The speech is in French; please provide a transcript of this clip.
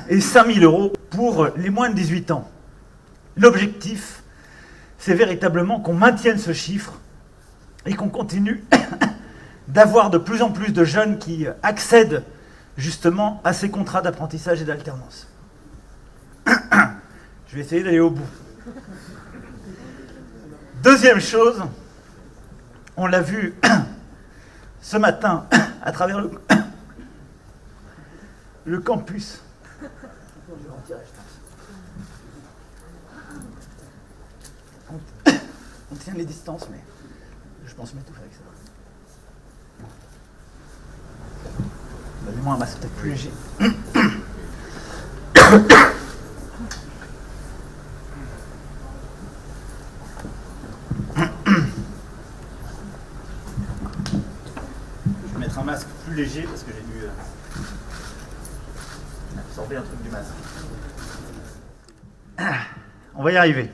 et 5 000 € pour les moins de 18 ans. L'objectif, c'est véritablement qu'on maintienne ce chiffre et qu'on continue d'avoir de plus en plus de jeunes qui accèdent justement à ces contrats d'apprentissage et d'alternance. Je vais essayer d'aller au bout. Deuxième chose, on l'a vu ce matin à travers le campus. On tient les distances, mais je pense m'étouffer avec ça. Donnez-moi un masque peut-être plus léger. Je vais mettre un masque plus léger parce que j'ai dû absorber un truc du masque. On va y arriver.